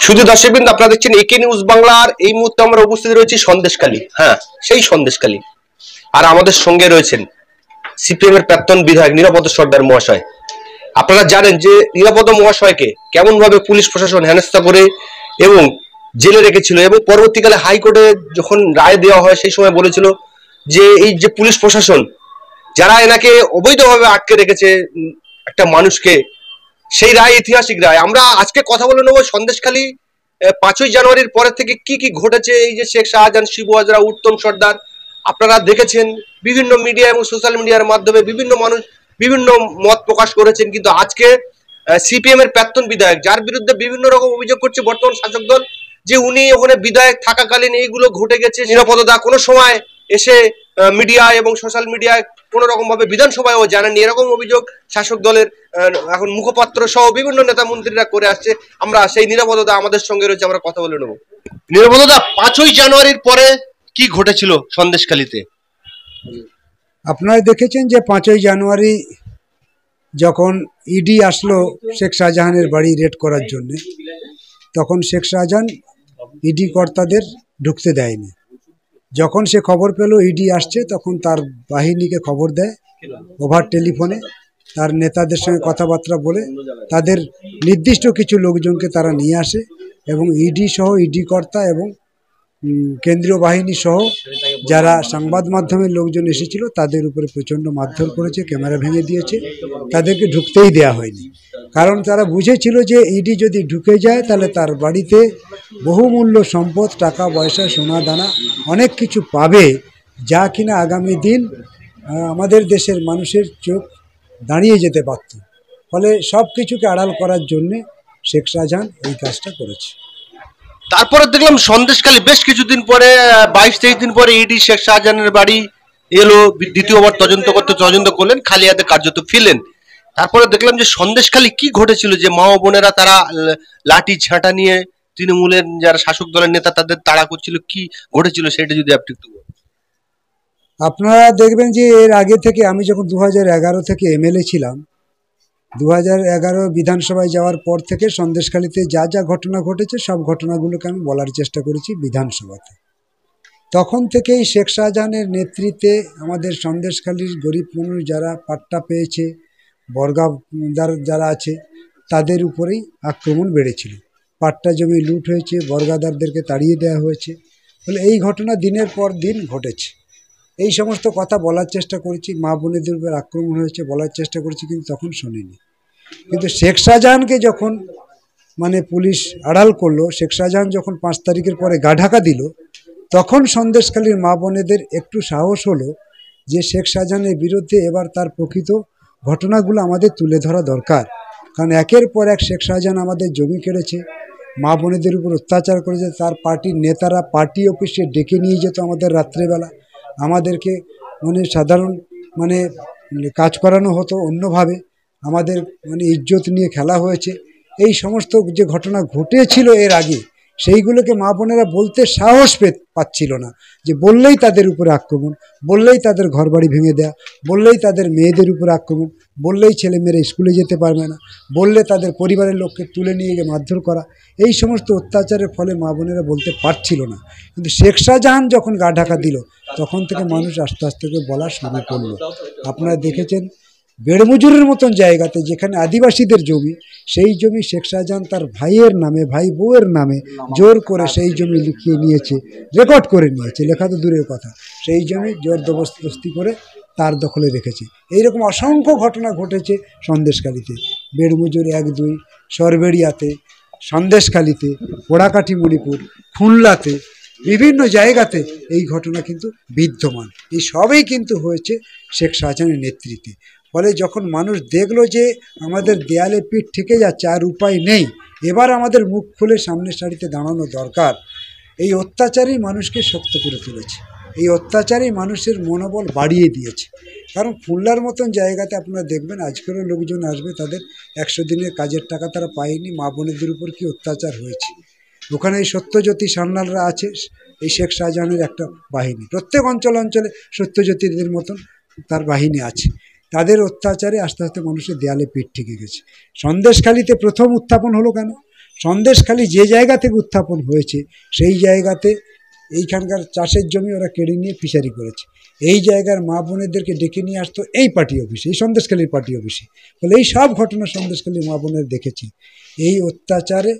শুধু দর্শকবৃন্দ, আপনারা দেখছেন একে নিউজ বাংলার। এই মুহূর্তে আমরা উপস্থিত রয়েছি সন্দেশখালী, হ্যাঁ সেই সন্দেশখালী। আর আমাদের সঙ্গে রয়েছেন সিপিএম এর প্রাক্তন বিধায়ক নিরাপদ সর্দার মহাশয়। আপনারা জানেন যে নিরাপদ মহাশয়কে কেমন ভাবে পুলিশ প্রশাসন হেনস্থা করে এবং জেলে রেখেছিল, এবং পরবর্তীকালে হাইকোর্টে যখন রায় দেওয়া হয় সেই সময় বলেছিল যে এই যে পুলিশ প্রশাসন যারা এনাকে অবৈধভাবে আটকে রেখেছে একটা মানুষকে, সেই রায় ঐতিহাসিক রায়। আমরা আজকে কথা বলে নেবো সন্দেশখালী 5ই জানুয়ারির পরে থেকে কি কি ঘটেছে। এই যে শেখ শাহজাহান, শিবু হাজরা, উত্তম সর্দার, আপনারা দেখেছেন বিভিন্ন মিডিয়া এবং সোশ্যাল মিডিয়ার মাধ্যমে বিভিন্ন মানুষ বিভিন্ন মত প্রকাশ করেছেন, কিন্তু আজকে সিপিএম এর প্রাক্তন বিধায়ক, যার বিরুদ্ধে বিভিন্ন রকম অভিযোগ করছে বর্তমান শাসক দল, যে উনি ওখানে বিধায়ক থাকাকালীন এইগুলো ঘটে গেছে। নিরাপদতা কোনো সময় এসে মিডিয়া এবং সোশ্যাল মিডিয়ায় কোন রকম ভাবে বিধানসভায়ও জানাননি, এরকম অভিযোগ শাসক দলের এখন মুখপাত্র সহ বিভিন্ন নেতা মন্ত্রীরা করে আসছে। আমরা সেই নিরাপদতা আমাদের সঙ্গে রয়েছে, আমরা কথা বলে নেব। নিরাপদতা 5ই জানুয়ারির পরে কি ঘটেছিল সন্দেশখালীতে? আপনারা দেখেছেন যে 5ই জানুয়ারি যখন ইডি আসলো শেখ শাহজাহানের বাড়ি রেড করার জন্য, তখন শেখ শাহজাহান ইডি কর্তাদের ঢুকতে দেয়নি। যখন সে খবর পেল ইডি আসছে, তখন তার বাহিনীকে খবর দেয় ওভার টেলিফোনে, তার নেতাদের সঙ্গে কথাবার্তা বলে তাদের নির্দিষ্ট কিছু লোকজনকে তারা নিয়ে আসে, এবং ইডি সহ ইডি কর্তা এবং কেন্দ্রীয় বাহিনী সহ যারা সংবাদ মাধ্যমের লোকজন এসেছিল তাদের উপরে প্রচণ্ড মারধর করেছে, ক্যামেরা ভেঙে দিয়েছে, তাদেরকে ঢুকতেই দেয়া হয়নি। কারণ তারা বুঝেছিল যে ইডি যদি ঢুকে যায় তাহলে তার বাড়িতে বহুমূল্য সম্পদ, টাকা পয়সা, সোনা দানা অনেক কিছু পাবে, যা কিনা আগামী দিন আমাদের দেশের মানুষের চোখ দাঁড়িয়ে যেতে পারত। ফলে সব কিছুকে আড়াল করার জন্যে শেখ শাহজাহান এই কাজটা করেছে। তারপরে দেখলাম সন্দেশখালী বেশ কিছুদিন পরে 22-23 দিন পরে ইডি শেখ শাহজাহানের বাড়ি এলো, দ্বিতীয়বার তদন্ত করলেন, খালি হাতে কার্যত ফিরলেন। তারপরে দেখলাম যে সন্দেশখালী কি ঘটেছিল, যে মা ও বোনেরা তারা লাঠি ঝাঁটা নিয়ে তৃণমূলের যারা শাসক দলের নেতা তাদের তাড়া করছিল, কি ঘটেছিল সেটা যদি আপনি একটু বলেন। আপনারা দেখবেন যে এর আগে থেকে আমি যখন 2011 থেকে এমএলএ ছিলাম, 2011 বিধানসভায় যাওয়ার পর থেকে সন্দেশখালীতে যা যা ঘটনা ঘটেছে সব ঘটনাগুলোকে আমি বলার চেষ্টা করেছি বিধানসভাতে। তখন থেকেই শেখ শাহজাহানের নেতৃত্বে আমাদের সন্দেশখালীর গরিব মানুষ যারা পাট্টা পেয়েছে, বর্গাদার যারা আছে, তাদের উপরেই আক্রমণ বেড়েছিল। পাট্টা জমি লুট হয়েছে, বর্গাদারদেরকে তাড়িয়ে দেওয়া হয়েছে। ফলে এই ঘটনা দিনের পর দিন ঘটেছে। এই সমস্ত কথা বলার চেষ্টা করেছি, মা বোনেদের উপর আক্রমণ হয়েছে বলার চেষ্টা করেছি, কিন্তু তখন শোনেনি। কিন্তু শেখ শাহজাহানকে যখন পুলিশ আড়াল করলো, শেখ শাহজাহান যখন 5 তারিখের পরে গা ঢাকা দিল, তখন সন্দেশখালীর মা বোনেদের একটু সাহস হলো যে শেখ শাহজাহানের বিরুদ্ধে এবার তার প্রকৃত ঘটনাগুলো আমাদের তুলে ধরা দরকার। কারণ একের পর এক শেখ শাহজাহান আমাদের জমি কেড়েছে, মা বোনেদের উপর অত্যাচার করেছে। তার পার্টির নেতারা পার্টি অফিসে ডেকে নিয়ে যেত আমাদের রাত্রেবেলা, আমাদেরকে সাধারণ কাজ করানো হতো অন্যভাবে, আমাদের ইজ্জত নিয়ে খেলা হয়েছে। এই সমস্ত যে ঘটনা ঘটেছিল এর আগে, সেইগুলোকে মা বোনেরা বলতে সাহস পাচ্ছিল না, যে বললেই তাদের উপরে আক্রমণ, বললেই তাদের ঘরবাড়ি ভেঙে দেয়া, বললেই তাদের মেয়েদের উপরে আক্রমণ, বললেই ছেলেমেয়েরা স্কুলে যেতে পারবে না, বললে তাদের পরিবারের লোককে তুলে নিয়ে গিয়ে মারধর করা। এই সমস্ত অত্যাচারের ফলে মা বোনেরা বলতে পারছিল না। কিন্তু শেখ শাহজাহান যখন গা ঢাকা দিল, তখন থেকে মানুষ আস্তে আস্তে করে বলা শুরু করলো। আপনারা দেখেছেন বেড়মজুরের মতন জায়গাতে যেখানে আদিবাসীদের জমি, সেই জমি শেখ শাহজাহান তার ভাইয়ের নামে, ভাই বউয়ের নামে জোর করে সেই জমি লিখিয়ে নিয়েছে, রেকর্ড করে নিয়েছে, লেখা তো দূরের কথা, সেই জমি জোর জবরদস্তি করে তার দখলে রেখেছে। এইরকম অসংখ্য ঘটনা ঘটেছে সন্দেশখালীতে, বেড়মজুর 1-2, সরবেড়িয়াতে, সন্দেশখালীতে, পোড়াকাঠি মণিপুর, খুলনাতে, বিভিন্ন জায়গাতে এই ঘটনা কিন্তু বিদ্যমান। এই সবই কিন্তু হয়েছে শেখ শাহজাহানের নেতৃত্বে। ফলে যখন মানুষ দেখলো যে আমাদের দেয়ালে পিঠ ঠেকে যাচ্ছে, আর উপায় নেই, এবার আমাদের মুখ খুলে সামনের সারিতে দাঁড়ানো দরকার, এই অত্যাচারই মানুষকে শক্ত করে তুলেছে, এই অত্যাচারই মানুষের মনোবল বাড়িয়ে দিয়েছে। কারণ খুলনার মতন জায়গাতে আপনারা দেখবেন আজকেরও লোকজন আসবে, তাদের 100 দিনের কাজের টাকা তারা পায়নি, মা বোনেদের উপর কি অত্যাচার হয়েছে। ওখানে এই সত্যজ্যোতি সান্যালরা আছে, এই শেখ শাহজাহানের একটা বাহিনী, প্রত্যেক অঞ্চলে সত্যজ্যোতিদের মতন তার বাহিনী আছে। তাদের অত্যাচারে আস্তে আস্তে মানুষের দেয়ালে পিঠ ঠেকে গেছে। সন্দেশখালীতে প্রথম উত্থাপন হলো কেন? সন্দেশখালি যে জায়গা থেকে উত্থাপন হয়েছে সেই জায়গাতে এইখানকার চাষের জমি ওরা কেড়ে নিয়ে ফিশারি করেছে। এই জায়গার মা বোনেদেরকে ডেকে নিয়ে আসতো এই পার্টি অফিসে, এই সন্দেশখালীর পার্টি অফিসে। বলে এই সব ঘটনা সন্দেশখালীর মা বোনের দেখেছি। এই অত্যাচারে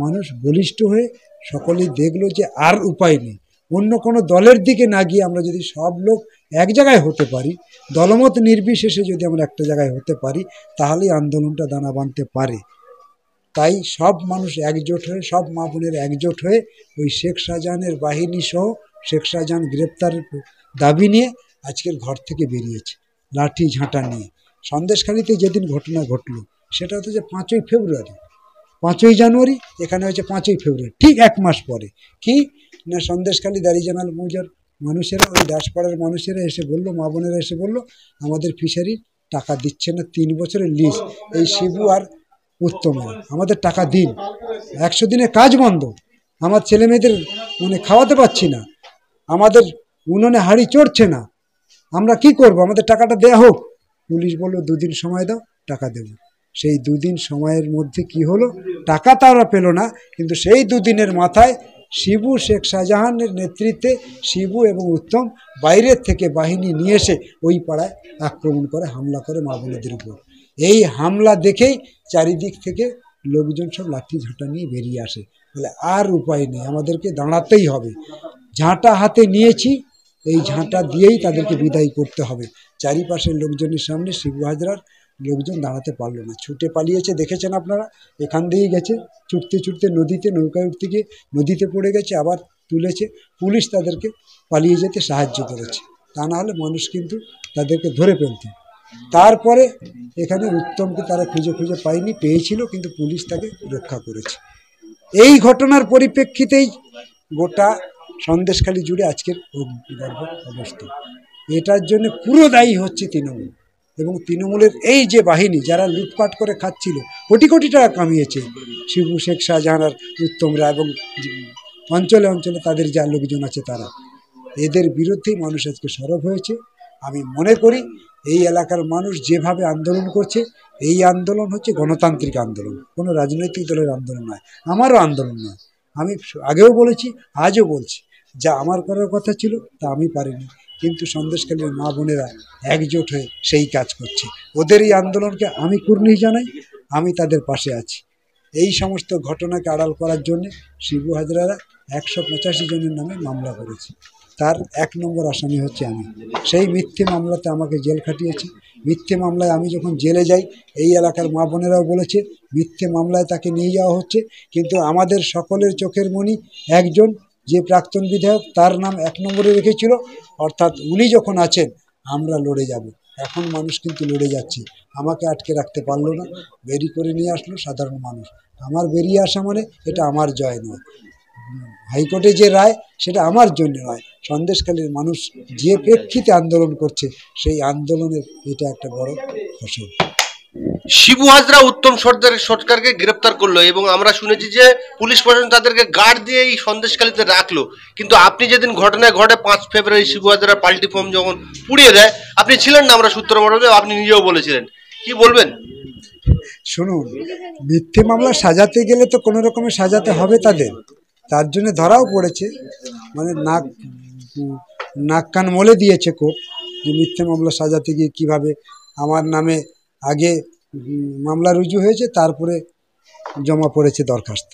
মানুষ বলিষ্ঠ হয়ে সকলেই দেখলো যে আর উপায় নেই, অন্য কোনো দলের দিকে না গিয়ে আমরা যদি সব লোক এক জায়গায় হতে পারি, দলমত নির্বিশেষে যদি আমরা একটা জায়গায় হতে পারি, তাহলেই আন্দোলনটা দানা বাঁধতে পারে। তাই সব মানুষ একজোট হয়ে, সব মা বোনের একজোট হয়ে ওই শেখ শাহজাহানের বাহিনী সহ শেখ শাহজাহান গ্রেপ্তারের দাবি নিয়ে আজকের ঘর থেকে বেরিয়েছে লাঠি ঝাঁটা নিয়ে। সন্দেশখালীতে যেদিন ঘটনা ঘটলো সেটা হচ্ছে যে 5ই ফেব্রুয়ারি, 5ই জানুয়ারি, এখানে হচ্ছে 5ই ফেব্রুয়ারি, ঠিক 1 মাস পরে। কি না, সন্দেশখালী দাড়িজানাল মৌজার মানুষেরা, ওই দাসপাড়ার মানুষেরা এসে বললো, মা বোনেরা এসে বললো আমাদের ফিশারির টাকা দিচ্ছে না, 3 বছরের লিজ, এই শিবু আর উত্তমের, আমাদের টাকা দিন, 100 দিনে কাজ বন্ধ, আমার ছেলে মেয়েদের মানে খাওয়াতে পারছি না, আমাদের উনুনে হাঁড়ি চড়ছে না, আমরা কি করব, আমাদের টাকাটা দেয়া হোক। পুলিশ বলল 2 দিন সময় দাও, টাকা দেব। সেই 2 দিন সময়ের মধ্যে কি হলো, টাকা তারা পেল না, কিন্তু সেই 2 দিনের মাথায় শিবু, শেখ শাহজাহানের নেতৃত্বে শিবু এবং উত্তম বাইরের থেকে বাহিনী নিয়ে এসে ওই পাড়ায় আক্রমণ করে, হামলা করে মা বোনেদের উপর। এই হামলা দেখেই চারিদিক থেকে লোকজন সব লাঠি ঝাঁটা নিয়ে বেরিয়ে আসে। বলে আর উপায় নেই, আমাদেরকে দাঁড়াতেই হবে, ঝাঁটা হাতে নিয়েছি, এই ঝাঁটা দিয়েই তাদেরকে বিদায় করতে হবে। চারিপাশের লোকজনের সামনে শিবু হাজরার লোকজন দাঁড়াতে পারলো না, ছুটে পালিয়েছে, দেখেছেন আপনারা, এখান দিয়েই গেছে ছুটতে ছুটতে নদীতে, নৌকায় উঠতে গিয়ে নদীতে পড়ে গেছে, আবার তুলেছে, পুলিশ তাদেরকে পালিয়ে যেতে সাহায্য করেছে, তা না হলে মানুষ কিন্তু তাদেরকে ধরে ফেলত। তারপরে এখানে উত্তমকে তারা খুঁজে খুঁজে পায়নি, পেয়েছিল, কিন্তু পুলিশ তাকে রক্ষা করেছে। এই ঘটনার পরিপ্রেক্ষিতেই গোটা সন্দেশখালী জুড়ে আজকের অগ্নিগর্ভ অবস্থা। এটার জন্য পুরো দায়ী হচ্ছে তৃণমূল এবং তৃণমূলের এই যে বাহিনী, যারা লুটপাট করে খাচ্ছিল, কোটি কোটি টাকা কামিয়েছে শিবু, শেখ শাহজাহান আর উত্তমরা এবং অঞ্চলে অঞ্চলে তাদের যা লোকজন আছে, তারা, এদের বিরুদ্ধেই মানুষ আজকে সরব হয়েছে। আমি মনে করি এই এলাকার মানুষ যেভাবে আন্দোলন করছে, এই আন্দোলন হচ্ছে গণতান্ত্রিক আন্দোলন, কোনো রাজনৈতিক দলের আন্দোলন নয়, আমারও আন্দোলন নয়। আমি আগেও বলেছি, আজও বলছি, যা আমার করার কথা ছিল তা আমি পারিনি, কিন্তু সন্দেশখালীর মা বোনেরা একজোট হয়ে সেই কাজ করছে। ওদের এই আন্দোলনকে আমি কুর্নিশ জানাই, আমি তাদের পাশে আছি। এই সমস্ত ঘটনাকে আড়াল করার জন্য শিবু হাজরারা 185 জনের নামে মামলা করেছে, তার 1 নম্বর আসামি হচ্ছে আমি। সেই মিথ্যে মামলাতে আমাকে জেল খাটিয়েছে। মিথ্যে মামলায় আমি যখন জেলে যাই, এই এলাকার মা বোনেরাও বলেছে মিথ্যে মামলায় তাকে নিয়ে যাওয়া হচ্ছে, কিন্তু আমাদের সকলের চোখের মণি একজন, যে প্রাক্তন বিধায়ক, তার নাম 1 নম্বরে রেখেছিল, অর্থাৎ উনি যখন আছেন আমরা লড়ে যাব। এখন মানুষ কিন্তু লড়ে যাচ্ছে, আমাকে আটকে রাখতে পারলো না, বেরি করে নিয়ে আসলো সাধারণ মানুষ। আমার বেরিয়ে আসা মানে এটা আমার জয় নয়, হাইকোর্টে যে রায় সেটা আমার জন্য নয়, সন্দেশখালীর মানুষ যে প্রেক্ষিতে আন্দোলন করছে সেই আন্দোলনের এটা একটা বড় ফসল। শিবু হাজরা উত্তম সরকারকে গ্রেপ্তার করলো এবং আমরা শুনেছি যে পুলিশ প্রশাসন তাদেরকে গার্ড দিয়ে এই সন্দেশখালীতে রাখলো, কিন্তু আপনি যেদিন ঘটনায় ঘটে 5 ফেব্রুয়ারি শিবু হাজরা পাল্টি ফর্ম যখন পুড়িয়ে দেয়, আপনি ছিলেন না, আমরা সূত্র মারফত আপনি নিজেও বলেছিলেন, কি বলবেন? শুনুন, মিথ্যে মামলা সাজাতে গেলে তো কোনো রকমে সাজাতে হবে তাদের, তার জন্য ধরাও পড়েছে, মানে নাক কান মলে দিয়েছে কোর্ট যে মিথ্যে মামলা সাজাতে গিয়ে কিভাবে আমার নামে আগে মামলা রুজু হয়েছে, তারপরে জমা পড়েছে দরখাস্ত,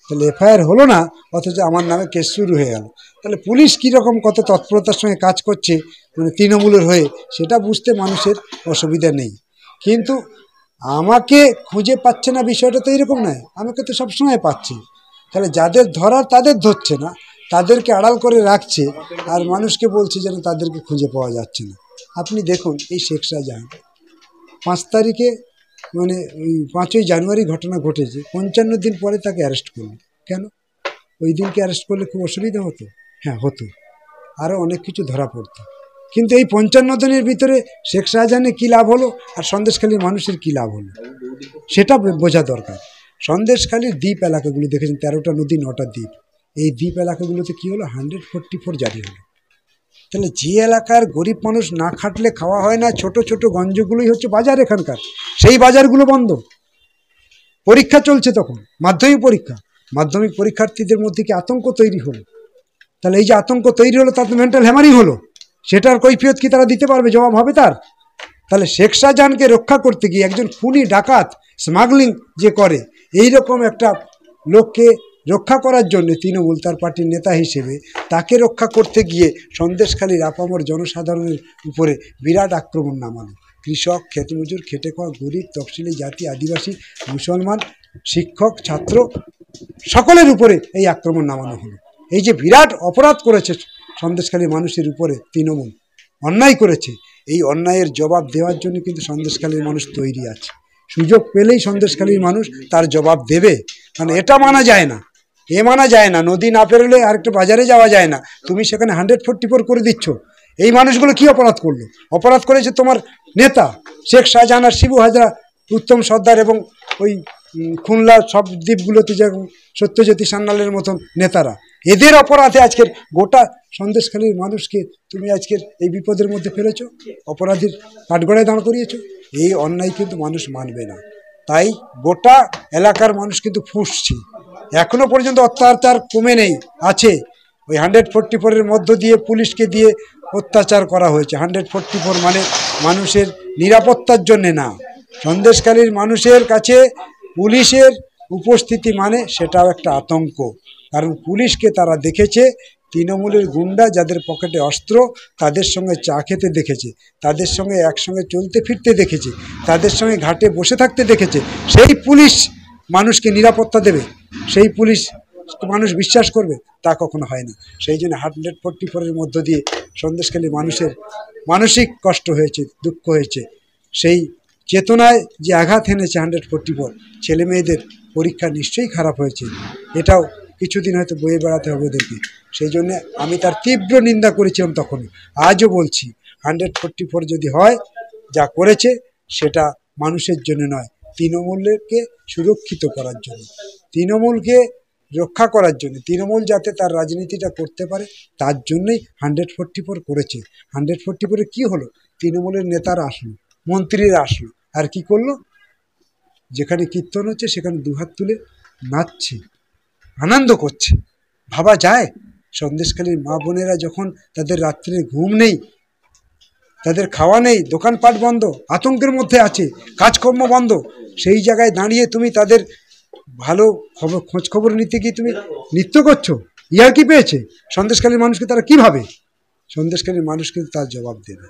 তাহলে এফআইআর হলো না, অথচ আমার নামে কেস শুরু হয়ে গেল। তাহলে পুলিশ কীরকম কত তৎপরতার সঙ্গে কাজ করছে মানে তৃণমূলের হয়ে, সেটা বুঝতে মানুষের অসুবিধা নেই। কিন্তু আমাকে খুঁজে পাচ্ছে না বিষয়টা তো এরকম নয়, আমাকে তো সবসময় পাচ্ছি। তাহলে যাদের ধরার তাদের ধরছে না, তাদেরকে আড়াল করে রাখছে, আর মানুষকে বলছে যেন তাদেরকে খুঁজে পাওয়া যাচ্ছে না। আপনি দেখুন, এই শেখ শাহজাহান 5 তারিখে মানে ওই 5ই জানুয়ারি ঘটনা ঘটেছে, 55 দিন পরে তাকে অ্যারেস্ট করলো। কেন? ওই দিনকে অ্যারেস্ট করলে খুব অসুবিধা হতো? হ্যাঁ হতো, আরও অনেক কিছু ধরা পড়তো, কিন্তু এই 55 দিনের ভিতরে শেখ শাহজাহানের কী লাভ হলো আর সন্দেশখালীর মানুষের কী লাভ হলো সেটা বোঝা দরকার। সন্দেশখালীর দ্বীপ এলাকাগুলি দেখেছেন, 13টা নদী 9টা দ্বীপ, এই দ্বীপ এলাকাগুলোতে কী হলো, 144 জারি হলো। তাহলে যে এলাকার গরিব মানুষ না খাটলে খাওয়া হয় না, ছোট ছোট গঞ্জগুলোই হচ্ছে বাজার এখানকার, সেই বাজারগুলো বন্ধ। পরীক্ষা চলছে তখন, মাধ্যমিক পরীক্ষার্থীদের মধ্যে কি আতঙ্ক তৈরি হলো? তাহলে এই যে আতঙ্ক তৈরি হলো, তাতে মেন্টাল হ্যামারিং হলো, সেটার কৈফিয়ত কি তারা দিতে পারবে? জবাব হবে তার? তাহলে শেখ শাহজাহানকে রক্ষা করতে গিয়ে একজন খুনি, ডাকাত, স্মাগলিং যে করে, এই রকম একটা লোককে রক্ষা করার জন্য তৃণমূল তার পার্টির নেতা হিসেবে তাকে রক্ষা করতে গিয়ে সন্দেশখালীর আপামর জনসাধারণের উপরে বিরাট আক্রমণ নামানো। কৃষক, ক্ষেতমজুর, খেটে খাওয়া, গরিব, তফসিলি জাতি, আদিবাসী, মুসলমান, শিক্ষক, ছাত্র, সকলের উপরে এই আক্রমণ নামানো হলো। এই যে বিরাট অপরাধ করেছে সন্দেশখালীর মানুষের উপরে তৃণমূল, অন্যায় করেছে, এই অন্যায়ের জবাব দেওয়ার জন্য কিন্তু সন্দেশখালীর মানুষ তৈরি আছে। সুযোগ পেলেই সন্দেশখালীর মানুষ তার জবাব দেবে। কারণ এটা মানা যায় না, মানা যায় না। নদী না পেরোলে আরেকটা বাজারে যাওয়া যায় না, তুমি সেখানে 144 করে দিচ্ছ। এই মানুষগুলো কি অপরাধ করলো? অপরাধ করেছে তোমার নেতা শেখ শাহজাহান আর শিবু হাজরা, উত্তম সর্দার এবং ওই খুলনা সব দ্বীপগুলোতে যেরকম সত্যজ্যোতি সান্যালের মতন নেতারা। এদের অপরাধে আজকের গোটা সন্দেশখালীর মানুষকে তুমি আজকের এই বিপদের মধ্যে ফেলেছ, অপরাধীর কাঠগড়ায় দাঁড় করিয়েছো। এই অন্যায় কিন্তু মানুষ মানবে না। তাই গোটা এলাকার মানুষ কিন্তু ফুঁসছে। এখনো পর্যন্ত অত্যাচার কমে নেই, আছে। ওই 144-এর মধ্য দিয়ে পুলিশকে দিয়ে অত্যাচার করা হয়েছে। 144 মানে মানুষের নিরাপত্তার জন্যে না, সন্দেশখালীর মানুষের কাছে পুলিশের উপস্থিতি মানে সেটাও একটা আতঙ্ক। কারণ পুলিশকে তারা দেখেছে তৃণমূলের গুন্ডা, যাদের পকেটে অস্ত্র, তাদের সঙ্গে চা খেতে দেখেছে, তাদের সঙ্গে একসঙ্গে চলতে ফিরতে দেখেছে, তাদের সঙ্গে ঘাটে বসে থাকতে দেখেছে। সেই পুলিশ মানুষকে নিরাপত্তা দেবে? সেই পুলিশ মানুষ বিশ্বাস করবে? তা কখনো হয় না। সেই জন্য 144-এর মধ্য দিয়ে সন্দেশখালী মানুষের মানসিক কষ্ট হয়েছে, দুঃখ হয়েছে। সেই চেতনায় যে আঘাত এনেছে 144, ছেলে মেয়েদের পরীক্ষা নিশ্চয়ই খারাপ হয়েছে। এটাও কিছুদিন হয়তো বয়ে বেড়াতে হবে ওদেরকে। সেই জন্য আমি তার তীব্র নিন্দা করেছিলাম তখনও, আজও বলছি, 144 যদি হয়, যা করেছে সেটা মানুষের জন্য নয়, তৃণমূলকে সুরক্ষিত করার জন্য, তৃণমূলকে রক্ষা করার জন্য, তৃণমূল যাতে তার রাজনীতিটা করতে পারে তার জন্যই 144 করেছে। 144-এ কী হলো? তৃণমূলের নেতারা আসলো, মন্ত্রীরা আসলো, আর কি করলো? যেখানে কীর্তন হচ্ছে সেখানে দুহাত তুলে নাচছে, আনন্দ করছে। ভাবা যায়? সন্দেশখালীর মা বোনেরা যখন তাদের রাত্রে ঘুম নেই, তাদের খাওয়া নেই, দোকানপাট বন্ধ, আতঙ্কের মধ্যে আছে, কাজকর্ম বন্ধ, সেই জায়গায় দাঁড়িয়ে তুমি তাদের ভালো খবর, খোঁজ খবর নিতে গিয়ে তুমি নৃত্য করছো। ইয়ার কি পেয়েছে সন্দেশখালীর মানুষকে? তারা কী ভাবে? সন্দেশখালীর মানুষ কিন্তু তার জবাব দেবে।